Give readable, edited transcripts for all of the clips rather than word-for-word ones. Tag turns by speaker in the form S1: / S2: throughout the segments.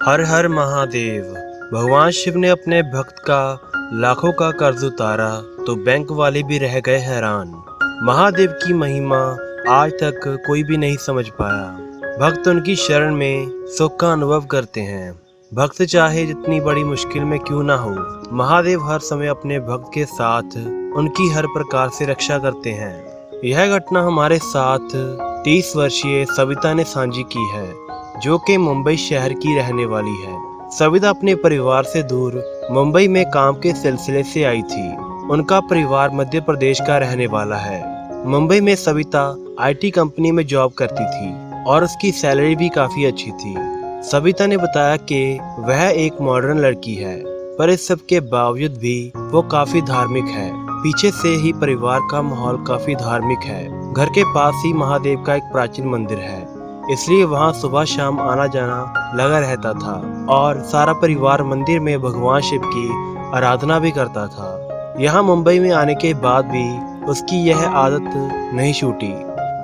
S1: हर हर महादेव। भगवान शिव ने अपने भक्त का लाखों का कर्ज उतारा तो बैंक वाले भी रह गए हैरान। महादेव की महिमा आज तक कोई भी नहीं समझ पाया। भक्त उनकी शरण में सुख का अनुभव करते हैं। भक्त चाहे जितनी बड़ी मुश्किल में क्यों ना हो, महादेव हर समय अपने भक्त के साथ उनकी हर प्रकार से रक्षा करते हैं। यह घटना हमारे साथ 30 वर्षीय सविता ने साझी की है, जो कि मुंबई शहर की रहने वाली है। सविता अपने परिवार से दूर मुंबई में काम के सिलसिले से आई थी। उनका परिवार मध्य प्रदेश का रहने वाला है। मुंबई में सविता आईटी कंपनी में जॉब करती थी और उसकी सैलरी भी काफी अच्छी थी। सविता ने बताया कि वह एक मॉडर्न लड़की है, पर इस सब के बावजूद भी वो काफी धार्मिक है। पीछे से ही परिवार का माहौल काफी धार्मिक है। घर के पास ही महादेव का एक प्राचीन मंदिर है, इसलिए वहाँ सुबह शाम आना जाना लगा रहता था और सारा परिवार मंदिर में भगवान शिव की आराधना भी करता था। यहाँ मुंबई में आने के बाद भी उसकी यह आदत नहीं छूटी।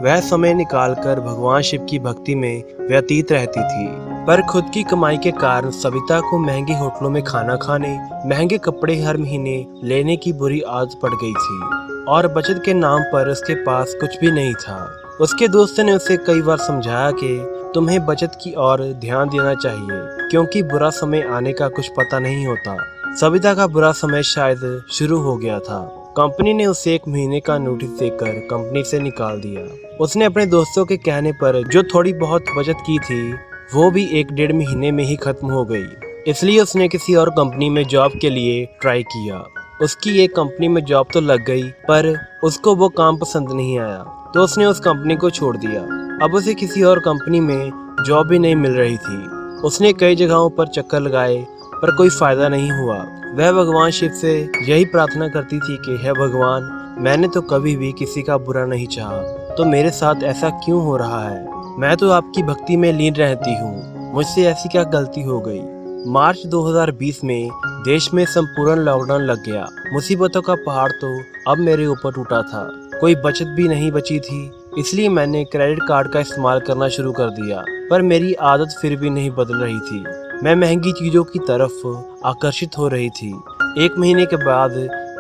S1: वह समय निकालकर भगवान शिव की भक्ति में व्यतीत रहती थी। पर खुद की कमाई के कारण सविता को महंगे होटलों में खाना खाने, महंगे कपड़े हर महीने लेने की बुरी आदत पड़ गई थी और बचत के नाम पर उसके पास कुछ भी नहीं था। उसके दोस्त ने उसे कई बार समझाया कि तुम्हें बचत की ओर ध्यान देना चाहिए, क्योंकि बुरा समय आने का कुछ पता नहीं होता। सविता का बुरा समय शायद शुरू हो गया था। कंपनी ने उसे 1 महीने का नोटिस देकर कंपनी से निकाल दिया। उसने अपने दोस्तों के कहने पर जो थोड़ी बहुत बचत की थी, वो भी 1-1.5 महीने में ही खत्म हो गई। इसलिए उसने किसी और कंपनी में जॉब के लिए ट्राई किया। उसकी एक कंपनी में जॉब तो लग गई, पर उसको वो काम पसंद नहीं आया, तो उसने उस कंपनी को छोड़ दिया। अब उसे किसी और कंपनी में जॉब भी नहीं मिल रही थी। उसने कई जगहों पर चक्कर लगाए, पर कोई फायदा नहीं हुआ। वह भगवान शिव से यही प्रार्थना करती थी कि हे भगवान, मैंने तो कभी भी किसी का बुरा नहीं चाहा, तो मेरे साथ ऐसा क्यों हो रहा है? मैं तो आपकी भक्ति में लीन रहती हूँ, मुझसे ऐसी क्या गलती हो गई? मार्च 2020 में देश में संपूर्ण लॉकडाउन लग गया। मुसीबतों का पहाड़ तो अब मेरे ऊपर टूटा था। कोई बचत भी नहीं बची थी, इसलिए मैंने क्रेडिट कार्ड का इस्तेमाल करना शुरू कर दिया। पर मेरी आदत फिर भी नहीं बदल रही थी। मैं महंगी चीजों की तरफ आकर्षित हो रही थी। 1 महीने के बाद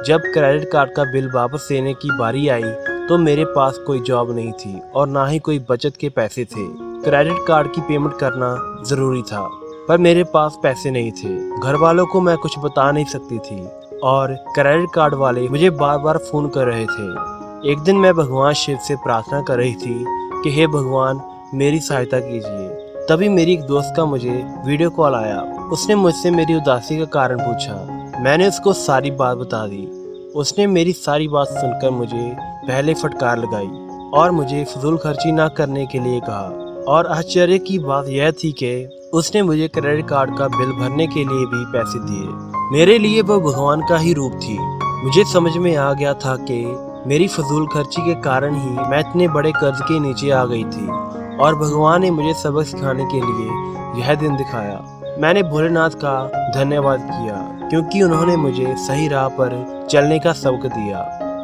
S1: जब क्रेडिट कार्ड का बिल वापस देने की बारी आई, तो मेरे पास कोई जॉब नहीं थी और ना ही कोई बचत के पैसे थे। क्रेडिट कार्ड की पेमेंट करना जरूरी था, पर मेरे पास पैसे नहीं थे। घर वालों को मैं कुछ बता नहीं सकती थी और क्रेडिट कार्ड वाले मुझे बार बार फोन कर रहे थे। एक दिन मैं भगवान शिव से प्रार्थना कर रही थी कि हे भगवान, मेरी सहायता कीजिए। तभी मेरी एक दोस्त का मुझे वीडियो कॉल आया। उसने मुझसे मेरी उदासी का कारण पूछा। मैंने उसको सारी बात बता दी। उसने मेरी सारी बात सुनकर मुझे पहले फटकार लगाई और मुझे फजूल खर्ची ना करने के लिए कहा। और आश्चर्य की बात यह थी कि उसने मुझे क्रेडिट कार्ड का बिल भरने के लिए भी पैसे दिए। मेरे लिए वो भगवान का ही रूप थी। मुझे समझ में आ गया था कि मेरी फजूल खर्ची के कारण ही मैं इतने बड़े कर्ज के नीचे आ गई थी और भगवान ने मुझे सबक सिखाने के लिए यह दिन दिखाया। मैंने भोलेनाथ का धन्यवाद किया, क्योंकि उन्होंने मुझे सही राह पर चलने का सबक दिया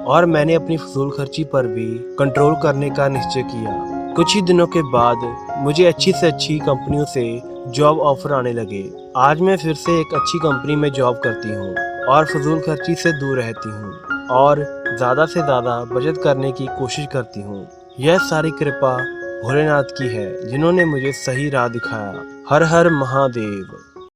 S1: और मैंने अपनी फजूल खर्ची पर भी कंट्रोल करने का निश्चय किया। कुछ ही दिनों के बाद मुझे अच्छी से अच्छी कंपनियों से जॉब ऑफर आने लगे। आज मैं फिर से एक अच्छी कंपनी में जॉब करती हूँ और फजूल खर्ची से दूर रहती हूँ और ज़्यादा से ज़्यादा बचत करने की कोशिश करती हूँ। यह सारी कृपा भोलेनाथ की है, जिन्होंने मुझे सही राह दिखाया। हर हर महादेव।